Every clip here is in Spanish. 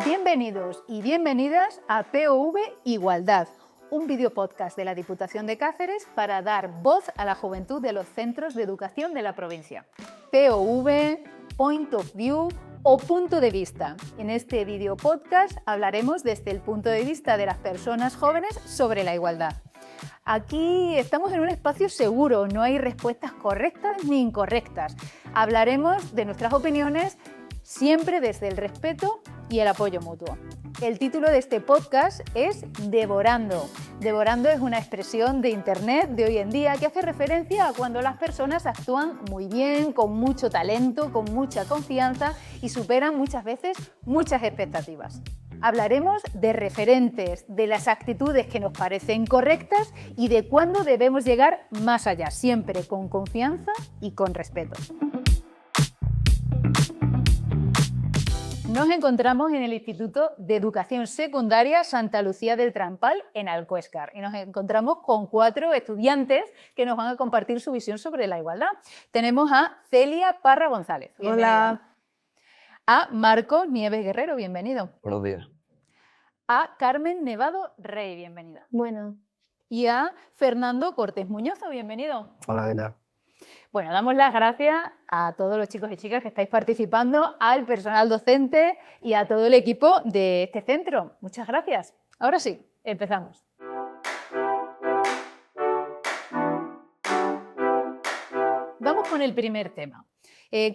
Bienvenidos y bienvenidas a POV Igualdad, un videopodcast de la Diputación de Cáceres para dar voz a la juventud de los centros de educación de la provincia. POV, Point of View o Punto de Vista. En este videopodcast hablaremos desde el punto de vista de las personas jóvenes sobre la igualdad. Aquí estamos en un espacio seguro, no hay respuestas correctas ni incorrectas. Hablaremos de nuestras opiniones siempre desde el respeto y el apoyo mutuo. El título de este podcast es Devorando. Devorando es una expresión de internet de hoy en día que hace referencia a cuando las personas actúan muy bien, con mucho talento, con mucha confianza y superan muchas veces muchas expectativas. Hablaremos de referentes, de las actitudes que nos parecen correctas y de cuándo debemos llegar más allá, siempre con confianza y con respeto. Nos encontramos en el Instituto de Educación Secundaria Santa Lucía del Trampal, en Alcuéscar, y nos encontramos con 4 estudiantes que nos van a compartir su visión sobre la igualdad. Tenemos a Celia Parra González. Hola. A Marcos Nieves Guerrero, bienvenido. Buenos días. A Carmen Nevado Rey, bienvenida. Bueno. Y a Fernando Cortés Muñoz, bienvenido. Hola, ¿qué tal? Bueno, damos las gracias a todos los chicos y chicas que estáis participando, al personal docente y a todo el equipo de este centro. Muchas gracias. Ahora sí, empezamos. Vamos con el primer tema.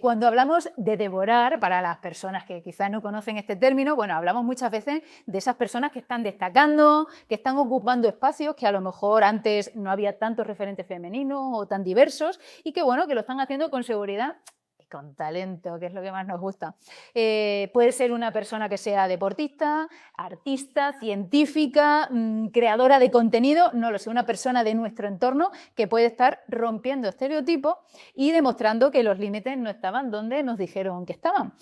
Cuando hablamos de devorar, para las personas que quizás no conocen este término, bueno, hablamos muchas veces de esas personas que están destacando, que están ocupando espacios que a lo mejor antes no había tantos referentes femeninos o tan diversos y que, bueno, que lo están haciendo con seguridad y con talento, que es lo que más nos gusta. Puede ser una persona que sea deportista, artista, científica, creadora de contenido, no lo sé, una persona de nuestro entorno que puede estar rompiendo estereotipos y demostrando que los límites no estaban donde nos dijeron que estaban.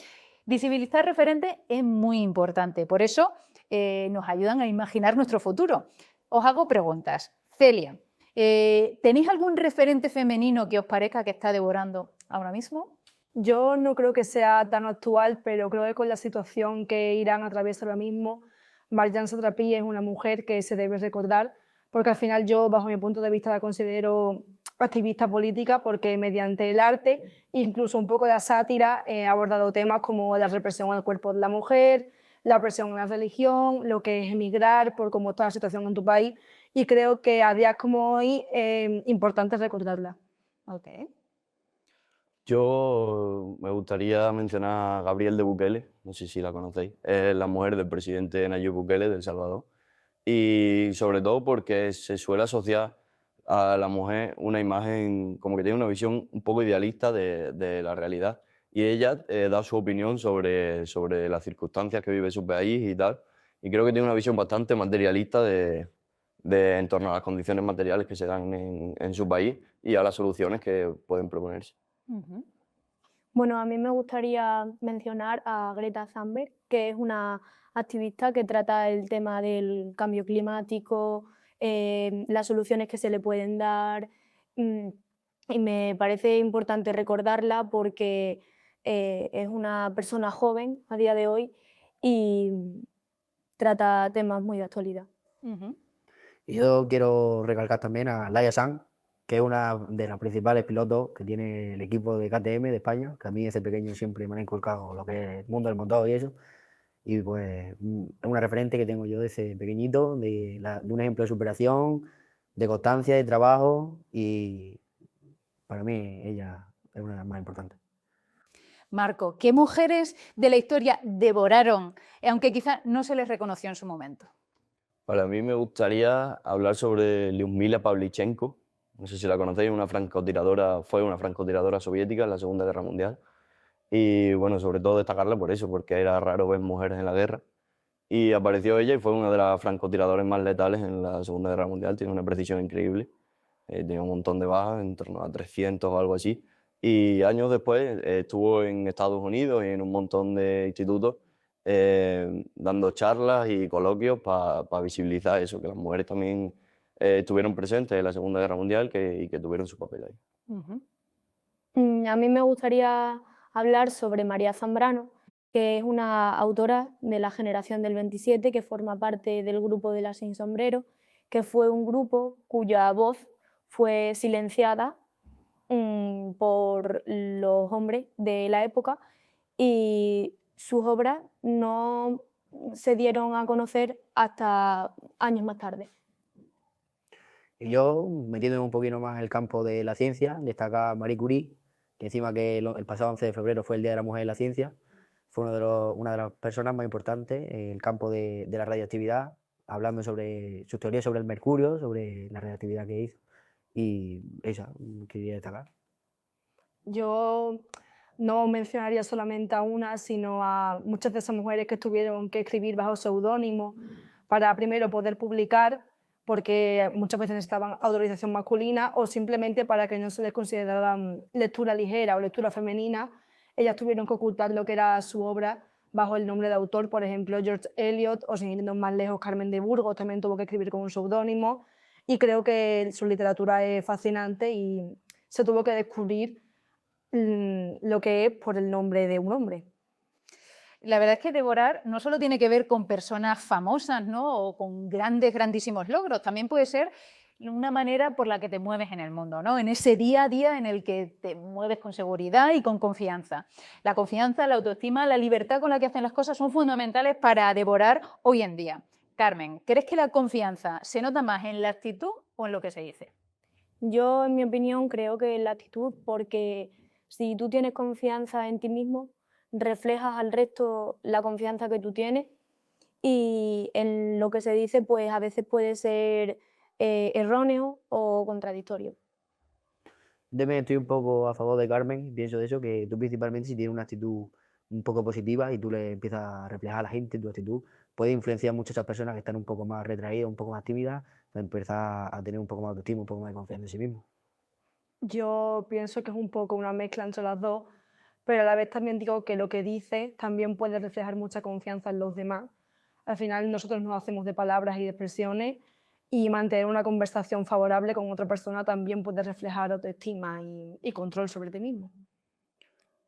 Visibilizar referentes es muy importante, por eso nos ayudan a imaginar nuestro futuro. Os hago preguntas. Celia, ¿tenéis algún referente femenino que os parezca que está devorando ahora mismo? Yo no creo que sea tan actual, pero creo que con la situación que Irán atraviesa ahora mismo, Marjan Satrapi es una mujer que se debe recordar, porque al final yo, bajo mi punto de vista, la considero activista política, porque mediante el arte, incluso un poco de la sátira, ha abordado temas como la represión al cuerpo de la mujer, la opresión en la religión, lo que es emigrar, por cómo está la situación en tu país, y creo que a días como hoy es importante recordarla. Okay. Yo me gustaría mencionar a Gabriel de Bukele, no sé si la conocéis, es la mujer del presidente Nayib Bukele de El Salvador, y sobre todo porque se suele asociar a la mujer una imagen como que tiene una visión un poco idealista de la realidad, y ella da su opinión sobre las circunstancias que vive su país y tal, y creo que tiene una visión bastante materialista en torno a las condiciones materiales que se dan en su país y a las soluciones que pueden proponerse. Uh-huh. Bueno, a mí me gustaría mencionar a Greta Thunberg, que es una activista que trata el tema del cambio climático, las soluciones que se le pueden dar, y me parece importante recordarla porque es una persona joven a día de hoy y trata temas muy de actualidad. Uh-huh. Yo quiero recalcar también a Laia Sanz, que es una de las principales pilotos que tiene el equipo de KTM de España, que a mí desde pequeño siempre me han inculcado lo que es el mundo del montado y eso. Y pues es una referente que tengo yo desde pequeñito, de un ejemplo de superación, de constancia, de trabajo, y para mí ella es una de las más importantes. Marco, ¿qué mujeres de la historia devoraron, aunque quizás no se les reconoció en su momento? Para mí me gustaría hablar sobre Lyudmila Pavlichenko. No sé si la conocéis, fue una francotiradora soviética en la Segunda Guerra Mundial. Y bueno, sobre todo destacarla por eso, porque era raro ver mujeres en la guerra. Y apareció ella y fue una de las francotiradores más letales en la Segunda Guerra Mundial. Tiene una precisión increíble. Tenía un montón de bajas, en torno a 300 o algo así. Y años después estuvo en Estados Unidos y en un montón de institutos dando charlas y coloquios para visibilizar eso, que las mujeres también estuvieron presentes en la Segunda Guerra Mundial y que tuvieron su papel ahí. Uh-huh. A mí me gustaría hablar sobre María Zambrano, que es una autora de la generación del 27 que forma parte del grupo de Las Sin Sombrero, que fue un grupo cuya voz fue silenciada por los hombres de la época y sus obras no se dieron a conocer hasta años más tarde. Y yo, metiéndome un poquito más en el campo de la ciencia, destaca Marie Curie, que encima que el pasado 11 de febrero fue el Día de la Mujer en la Ciencia, fue una de las personas más importantes en el campo de la radioactividad, hablando sobre sus teorías sobre el mercurio, sobre la radioactividad que hizo, y esa quería destacar. Yo no mencionaría solamente a una, sino a muchas de esas mujeres que tuvieron que escribir bajo seudónimo para primero poder publicar, porque muchas veces necesitaban autorización masculina, o simplemente para que no se les considerara lectura ligera o lectura femenina. Ellas tuvieron que ocultar lo que era su obra bajo el nombre de autor. Por ejemplo, George Eliot, o sin irnos más lejos, Carmen de Burgos también tuvo que escribir con un seudónimo, y creo que su literatura es fascinante y se tuvo que descubrir lo que es por el nombre de un hombre. La verdad es que devorar no solo tiene que ver con personas famosas, ¿no? O con grandísimos logros, también puede ser una manera por la que te mueves en el mundo, ¿no? En ese día a día en el que te mueves con seguridad y con confianza. La confianza, la autoestima, la libertad con la que hacen las cosas son fundamentales para devorar hoy en día. Carmen, ¿crees que la confianza se nota más en la actitud o en lo que se dice? Yo, en mi opinión, creo que en la actitud, porque si tú tienes confianza en ti mismo, reflejas al resto la confianza que tú tienes, y en lo que se dice, pues a veces puede ser erróneo o contradictorio. También estoy un poco a favor de Carmen, pienso de eso, que tú principalmente si tienes una actitud un poco positiva y tú le empiezas a reflejar a la gente tu actitud, puede influenciar mucho a esas personas que están un poco más retraídas, un poco más tímidas, a empezar a tener un poco más de autoestima, un poco más de confianza en sí mismo. Yo pienso que es un poco una mezcla entre las dos, pero a la vez también digo que lo que dices también puede reflejar mucha confianza en los demás. Al final nosotros nos hacemos de palabras y de expresiones, y mantener una conversación favorable con otra persona también puede reflejar autoestima y control sobre ti mismo.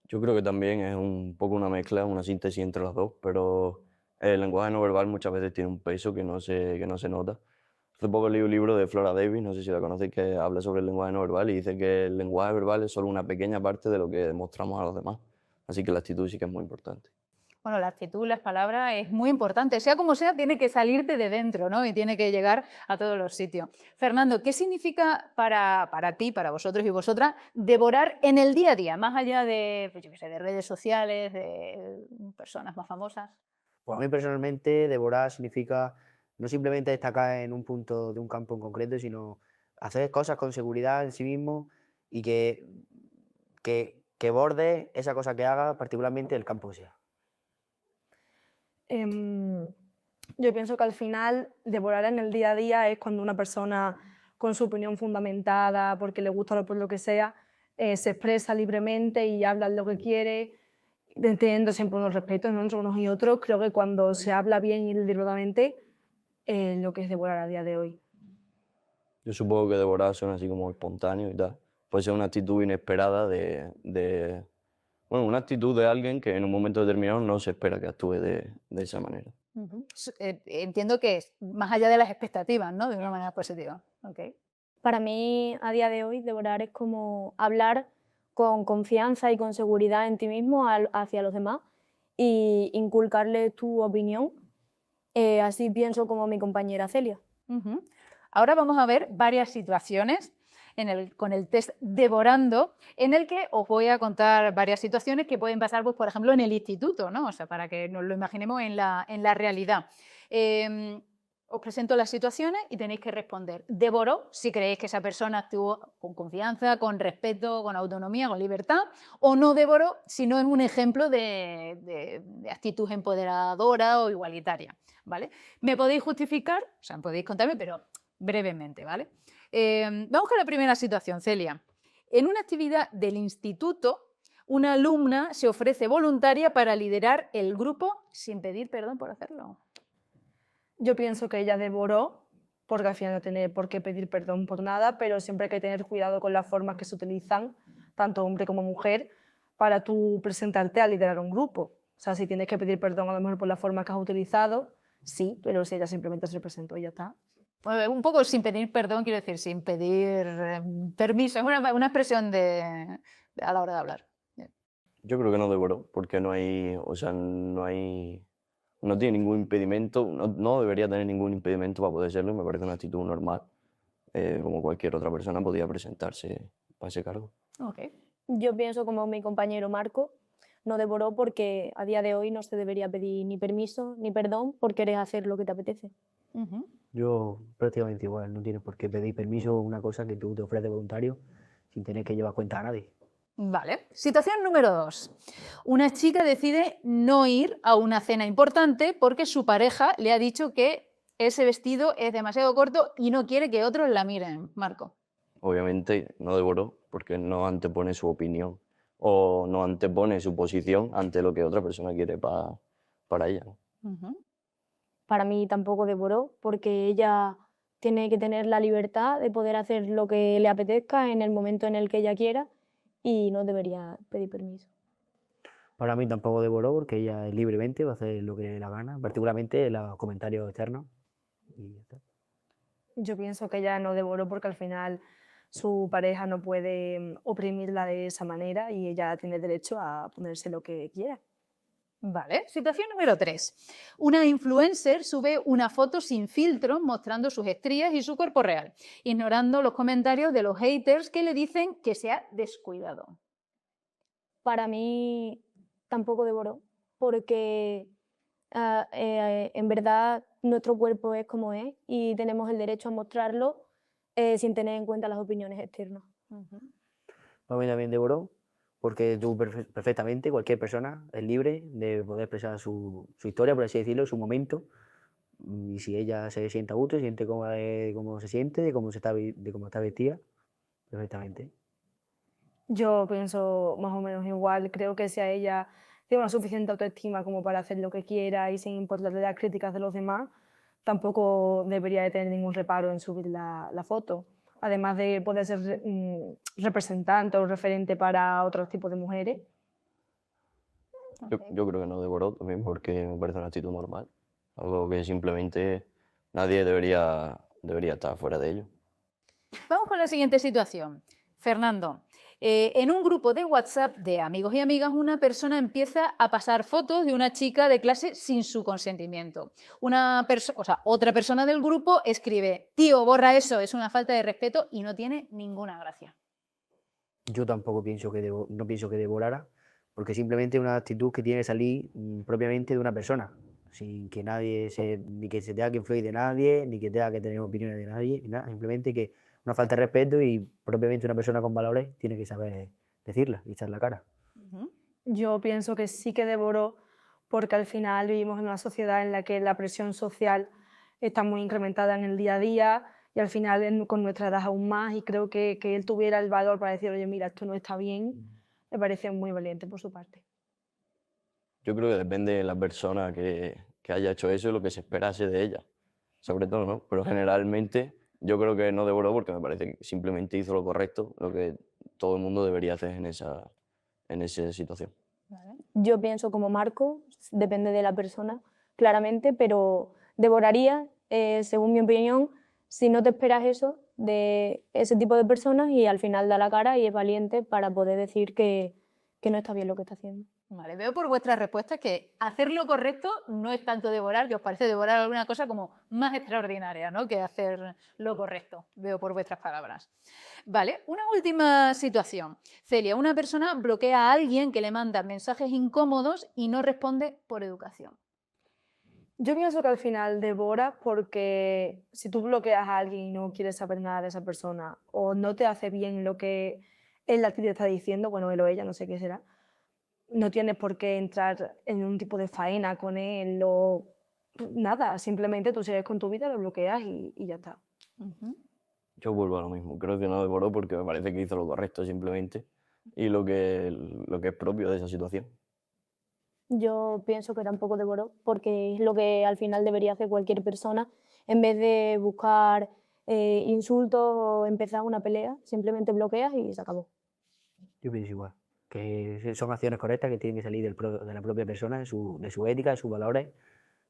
Yo creo que también es un poco una mezcla, una síntesis entre las dos, pero el lenguaje no verbal muchas veces tiene un peso que no se nota. Hace poco leí un libro de Flora Davis, no sé si la conocéis, que habla sobre el lenguaje no verbal y dice que el lenguaje verbal es solo una pequeña parte de lo que demostramos a los demás. Así que la actitud sí que es muy importante. Bueno, la actitud, las palabras, es muy importante. Sea como sea, tiene que salirte de dentro, ¿no? Y tiene que llegar a todos los sitios. Fernando, ¿qué significa para ti, para vosotros y vosotras, devorar en el día a día, más allá de, pues yo qué sé, de redes sociales, de personas más famosas? Pues a mí personalmente devorar significa no simplemente destacar en un punto de un campo en concreto, sino hacer cosas con seguridad en sí mismo y que borde esa cosa que haga, particularmente el campo que sea. Yo pienso que al final devorar en el día a día es cuando una persona con su opinión fundamentada, porque le gusta por lo que sea, se expresa libremente y habla lo que quiere, teniendo siempre unos respetos, ¿no?, entre unos y otros. Creo que cuando se habla bien y deliberadamente, lo que es devorar a día de hoy. Yo supongo que devorar suena así como espontáneo y tal. Puede ser una actitud inesperada bueno, una actitud de alguien que en un momento determinado no se espera que actúe de esa manera. Entiendo que es más allá de las expectativas, ¿no? De una manera positiva. Okay. Para mí, a día de hoy, devorar es como hablar con confianza y con seguridad en ti mismo hacia los demás y inculcarle tu opinión. Así pienso como mi compañera Celia. Ahora vamos a ver varias situaciones con el test Devorando, en el que os voy a contar varias situaciones que pueden pasar, pues, por ejemplo, en el instituto, ¿no? O sea, para que nos lo imaginemos en la realidad. Os presento las situaciones y tenéis que responder. Devoró si creéis que esa persona actuó con confianza, con respeto, con autonomía, con libertad, o no devoró si no es un ejemplo de actitud empoderadora o igualitaria, ¿vale? Me podéis justificar, o sea, podéis contarme, pero brevemente, ¿vale? Vamos con la primera situación, Celia. En una actividad del instituto, una alumna se ofrece voluntaria para liderar el grupo sin pedir perdón por hacerlo. Yo pienso que ella devoró, porque al final no tiene por qué pedir perdón por nada, pero siempre hay que tener cuidado con las formas que se utilizan, tanto hombre como mujer, para tú presentarte a liderar un grupo. O sea, si tienes que pedir perdón a lo mejor por la forma que has utilizado, sí, pero si ella simplemente se presentó y ya está. Pues un poco sin pedir perdón, quiero decir, sin pedir permiso. Es una expresión a la hora de hablar. Yo creo que no devoró, porque no hay, o sea, no tiene ningún impedimento, no debería tener ningún impedimento para poder serlo, y me parece una actitud normal, como cualquier otra persona podía presentarse para ese cargo. Ok. Yo pienso como mi compañero Marco, no devoró porque a día de hoy no se debería pedir ni permiso ni perdón por querer hacer lo que te apetece. Ujú. Yo prácticamente igual, no tienes por qué pedir permiso una cosa que tú te ofreces voluntario sin tener que llevar cuenta a nadie. Vale. Situación número 2. Una chica decide no ir a una cena importante porque su pareja le ha dicho que ese vestido es demasiado corto y no quiere que otros la miren. Marco. Obviamente no devoró, porque no antepone su opinión o no antepone su posición ante lo que otra persona quiere para ella, ¿no? Ujú. Para mí tampoco devoró porque ella tiene que tener la libertad de poder hacer lo que le apetezca en el momento en el que ella quiera y no debería pedir permiso. Para mí tampoco devoró porque ella libremente va a hacer lo que le dé la gana, particularmente los comentarios externos. Y ya está. Yo pienso que ella no devoró porque al final su pareja no puede oprimirla de esa manera y ella tiene derecho a ponerse lo que quiera. Vale. Situación número 3. Una influencer sube una foto sin filtro mostrando sus estrías y su cuerpo real, ignorando los comentarios de los haters que le dicen que se ha descuidado. Para mí tampoco devoró porque en verdad nuestro cuerpo es como es y tenemos el derecho a mostrarlo sin tener en cuenta las opiniones externas. Para mí también devoró porque tú perfectamente, cualquier persona es libre de poder expresar su historia, por así decirlo, su momento. Y si ella se siente a gusto, se siente cómoda de cómo se siente, de cómo está vestida, perfectamente. Yo pienso más o menos igual, creo que si a ella tiene una suficiente autoestima como para hacer lo que quiera y sin importarle las críticas de los demás, tampoco debería de tener ningún reparo en subir la foto. Además de poder ser representante o referente para otros tipos de mujeres. Yo creo que no devoró también porque me parece una actitud normal, algo que simplemente nadie debería estar fuera de ello. Vamos con la siguiente situación. Fernando, en un grupo de WhatsApp de amigos y amigas, una persona empieza a pasar fotos de una chica de clase sin su consentimiento. Otra persona del grupo escribe: tío, borra eso, es una falta de respeto y no tiene ninguna gracia. Yo tampoco pienso no pienso que devorara, porque simplemente es una actitud que tiene que salir propiamente de una persona, sin que ni que se tenga que influir de nadie, ni que tenga que tener opiniones de nadie, ni nada, simplemente que una falta de respeto y propiamente una persona con valores tiene que saber decirla y echar la cara. Yo pienso que sí que devoró porque al final vivimos en una sociedad en la que la presión social está muy incrementada en el día a día y al final con nuestra edad aún más y creo que él tuviera el valor para decir, oye, mira, esto no está bien, me parece muy valiente por su parte. Yo creo que depende de la persona que haya hecho eso y lo que se esperase de ella, sobre todo, ¿no? Pero generalmente yo creo que no devoró porque me parece que simplemente hizo lo correcto, lo que todo el mundo debería hacer en esa situación. Yo pienso como Marco, depende de la persona, claramente, pero devoraría, según mi opinión, si no te esperas eso de ese tipo de personas y al final da la cara y es valiente para poder decir que no está bien lo que está haciendo. Vale, veo por vuestras respuestas que hacer lo correcto no es tanto devorar, que os parece devorar alguna cosa como más extraordinaria, ¿no?, que hacer lo correcto. Veo por vuestras palabras. Vale, una última situación. Celia, una persona bloquea a alguien que le manda mensajes incómodos y no responde por educación. Yo pienso que al final devora porque si tú bloqueas a alguien y no quieres saber nada de esa persona o no te hace bien lo que él a ti te está diciendo, bueno, él o ella, no sé qué será, no tienes por qué entrar en un tipo de faena con él o nada, simplemente tú sigues con tu vida, lo bloqueas y ya está. Yo vuelvo a lo mismo, creo que no devoró porque me parece que hizo lo correcto simplemente y lo que es propio de esa situación. Yo pienso que tampoco devoró, porque es lo que al final debería hacer cualquier persona, en vez de buscar insultos o empezar una pelea, simplemente bloqueas y se acabó. Yo pienso igual. que son acciones correctas que tienen que salir de la propia persona, de su ética, de sus valores.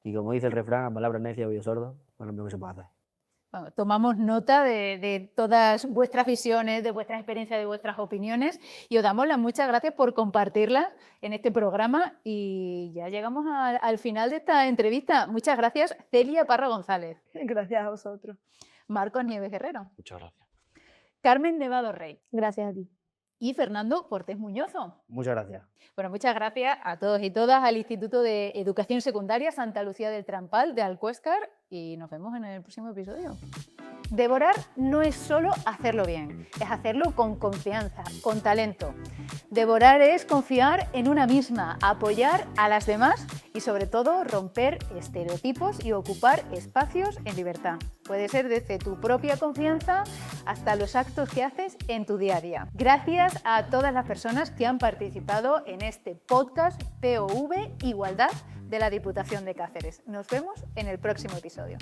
Y como dice el refrán, a palabras necias oídos sordos, bueno, lo que se puede hacer. Bueno, tomamos nota de todas vuestras visiones, de vuestras experiencias, de vuestras opiniones y os damos las muchas gracias por compartirlas en este programa y ya llegamos al final de esta entrevista. Muchas gracias, Celia Parra González. Gracias a vosotros. Marcos Nieves Guerrero. Muchas gracias. Carmen Nevado Rey. Gracias a ti. Y Fernando Cortés Muñozo. Muchas gracias. Bueno, muchas gracias a todos y todas, al Instituto de Educación Secundaria Santa Lucía del Trampal de Alcuéscar y nos vemos en el próximo episodio. Devorar no es solo hacerlo bien, es hacerlo con confianza, con talento. Devorar es confiar en una misma, apoyar a las demás y sobre todo romper estereotipos y ocupar espacios en libertad. Puede ser desde tu propia confianza hasta los actos que haces en tu día a día. Gracias a todas las personas que han participado en este podcast POV Igualdad de la Diputación de Cáceres. Nos vemos en el próximo episodio.